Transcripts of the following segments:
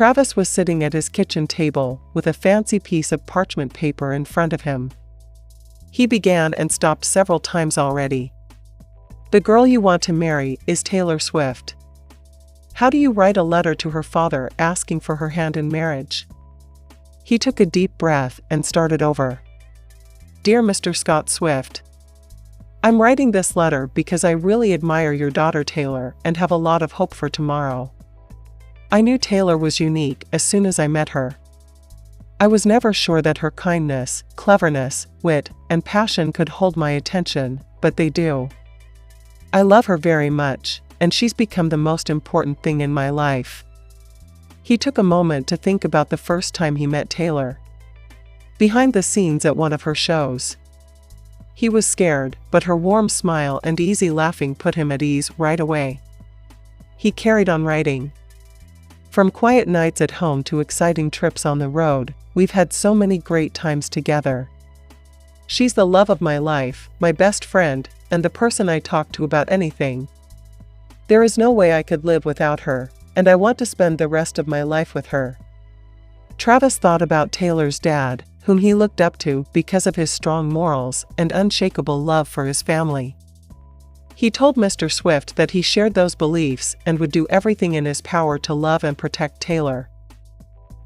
Travis was sitting at his kitchen table with a fancy piece of parchment paper in front of him. He began and stopped several times already. The girl you want to marry is Taylor Swift. How do you write a letter to her father asking for her hand in marriage? He took a deep breath and started over. Dear Mr. Scott Swift, I'm writing this letter because I really admire your daughter Taylor and have a lot of hope for tomorrow. I knew Taylor was unique as soon as I met her. I was never sure that her kindness, cleverness, wit, and passion could hold my attention, but they do. I love her very much, and she's become the most important thing in my life. He took a moment to think about the first time he met Taylor. Behind the scenes at one of her shows. He was scared, but her warm smile and easy laughing put him at ease right away. He carried on writing. From quiet nights at home to exciting trips on the road, we've had so many great times together. She's the love of my life, my best friend, and the person I talk to about anything. There is no way I could live without her, and I want to spend the rest of my life with her. Travis thought about Taylor's dad, whom he looked up to because of his strong morals and unshakable love for his family. He told Mr. Swift that he shared those beliefs and would do everything in his power to love and protect Taylor.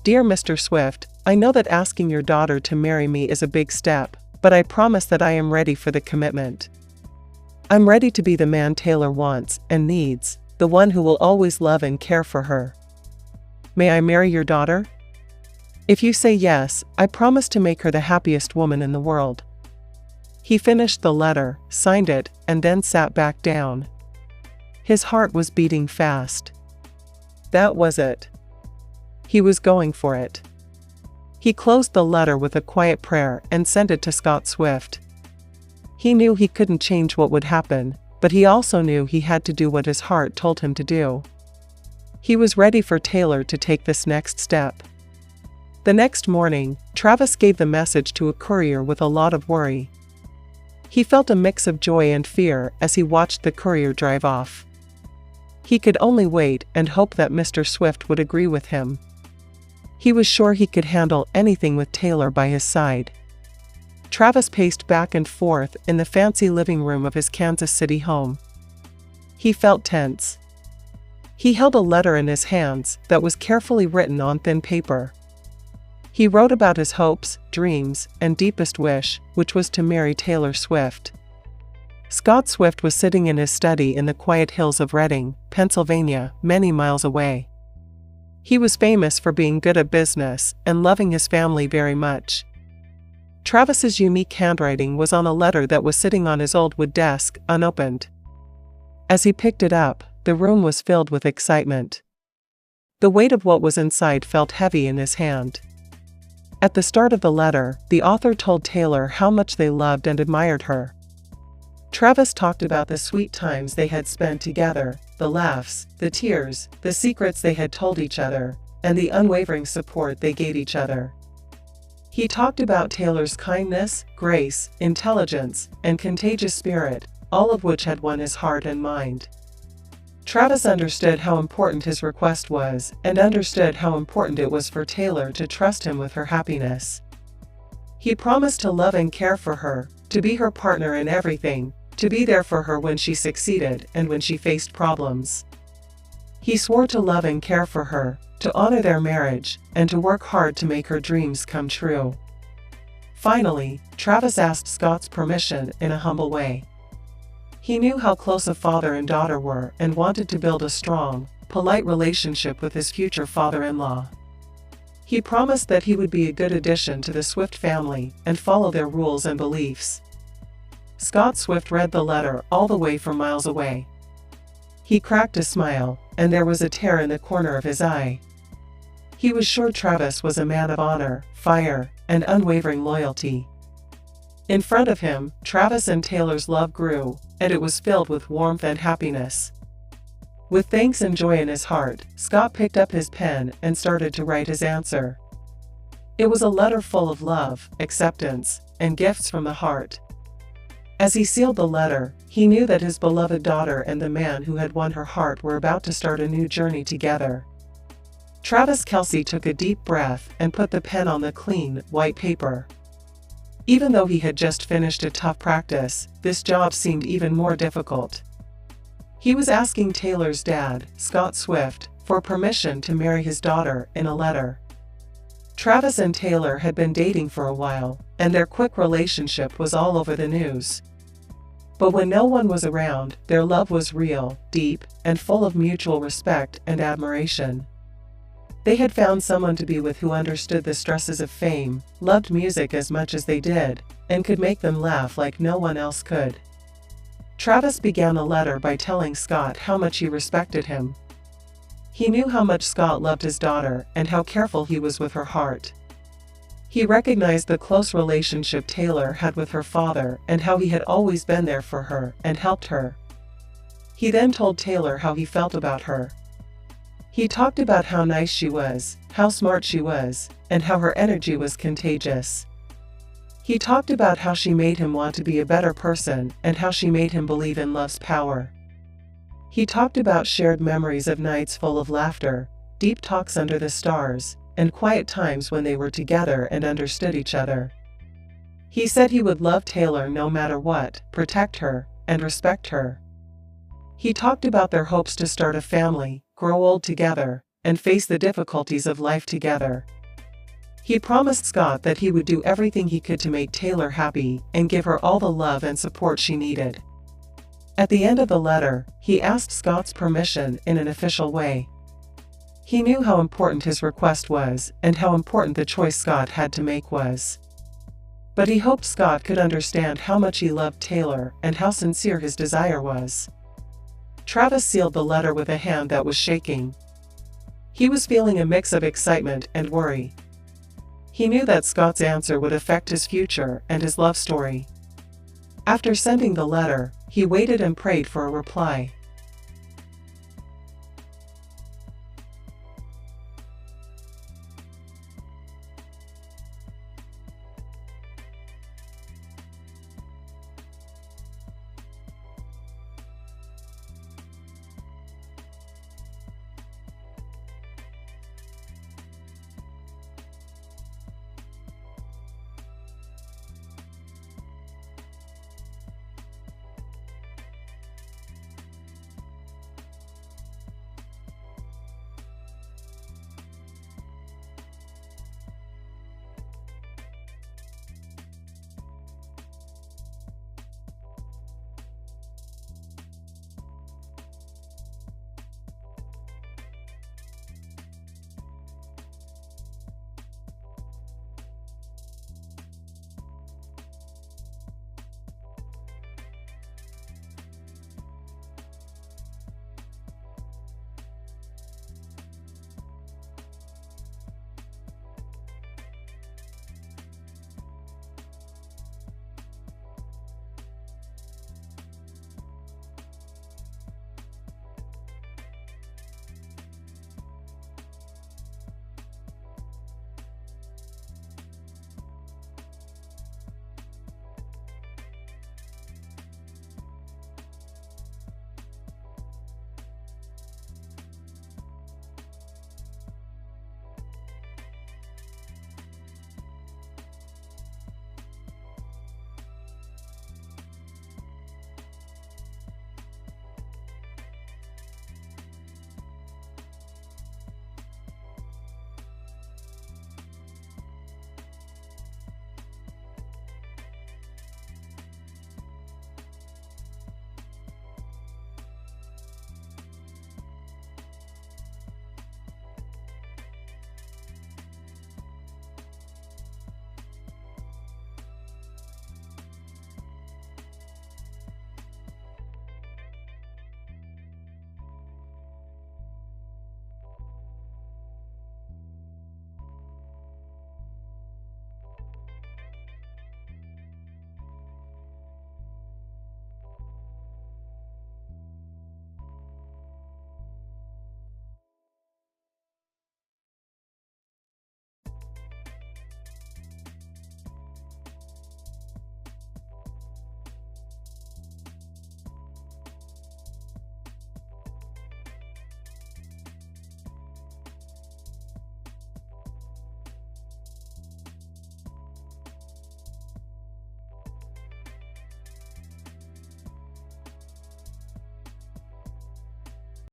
Dear Mr. Swift, I know that asking your daughter to marry me is a big step, but I promise that I am ready for the commitment. I'm ready to be the man Taylor wants and needs, the one who will always love and care for her. May I marry your daughter? If you say yes, I promise to make her the happiest woman in the world. He finished the letter, signed it, and then sat back down. His heart was beating fast. That was it. He was going for it. He closed the letter with a quiet prayer and sent it to Scott Swift. He knew he couldn't change what would happen, but he also knew he had to do what his heart told him to do. He was ready for Taylor to take this next step. The next morning, Travis gave the message to a courier with a lot of worry. He felt a mix of joy and fear as he watched the courier drive off. He could only wait and hope that Mr. Swift would agree with him. He was sure he could handle anything with Taylor by his side. Travis paced back and forth in the fancy living room of his Kansas City home. He felt tense. He held a letter in his hands that was carefully written on thin paper. He wrote about his hopes, dreams, and deepest wish, which was to marry Taylor Swift. Scott Swift was sitting in his study in the quiet hills of Reading, Pennsylvania, many miles away. He was famous for being good at business and loving his family very much. Travis's unique handwriting was on a letter that was sitting on his old wood desk, unopened. As he picked it up, the room was filled with excitement. The weight of what was inside felt heavy in his hand. At the start of the letter, the author told Taylor how much they loved and admired her. Travis talked about the sweet times they had spent together, the laughs, the tears, the secrets they had told each other, and the unwavering support they gave each other. He talked about Taylor's kindness, grace, intelligence, and contagious spirit, all of which had won his heart and mind. Travis understood how important his request was and understood how important it was for Taylor to trust him with her happiness. He promised to love and care for her, to be her partner in everything, to be there for her when she succeeded and when she faced problems. He swore to love and care for her, to honor their marriage, and to work hard to make her dreams come true. Finally, Travis asked Scott's permission in a humble way. He knew how close a father and daughter were and wanted to build a strong, polite relationship with his future father-in-law. He promised that he would be a good addition to the Swift family and follow their rules and beliefs. Scott Swift read the letter all the way from miles away. He cracked a smile, and there was a tear in the corner of his eye. He was sure Travis was a man of honor, fire, and unwavering loyalty. In front of him, Travis and Taylor's love grew, and it was filled with warmth and happiness. With thanks and joy in his heart, Scott picked up his pen and started to write his answer. It was a letter full of love, acceptance, and gifts from the heart. As he sealed the letter, he knew that his beloved daughter and the man who had won her heart were about to start a new journey together. Travis Kelce took a deep breath and put the pen on the clean, white paper. Even though he had just finished a tough practice, this job seemed even more difficult. He was asking Taylor's dad, Scott Swift, for permission to marry his daughter in a letter. Travis and Taylor had been dating for a while, and their quick relationship was all over the news. But when no one was around, their love was real, deep, and full of mutual respect and admiration. They had found someone to be with who understood the stresses of fame, loved music as much as they did, and could make them laugh like no one else could. Travis began the letter by telling Scott how much he respected him. He knew how much Scott loved his daughter and how careful he was with her heart. He recognized the close relationship Taylor had with her father and how he had always been there for her and helped her. He then told Taylor how he felt about her. He talked about how nice she was, how smart she was, and how her energy was contagious. He talked about how she made him want to be a better person and how she made him believe in love's power. He talked about shared memories of nights full of laughter, deep talks under the stars, and quiet times when they were together and understood each other. He said he would love Taylor no matter what, protect her, and respect her. He talked about their hopes to start a family, grow old together, and face the difficulties of life together. He promised Scott that he would do everything he could to make Taylor happy and give her all the love and support she needed. At the end of the letter, he asked Scott's permission in an official way. He knew how important his request was and how important the choice Scott had to make was. But he hoped Scott could understand how much he loved Taylor and how sincere his desire was. Travis sealed the letter with a hand that was shaking. He was feeling a mix of excitement and worry. He knew that Scott's answer would affect his future and his love story. After sending the letter, he waited and prayed for a reply.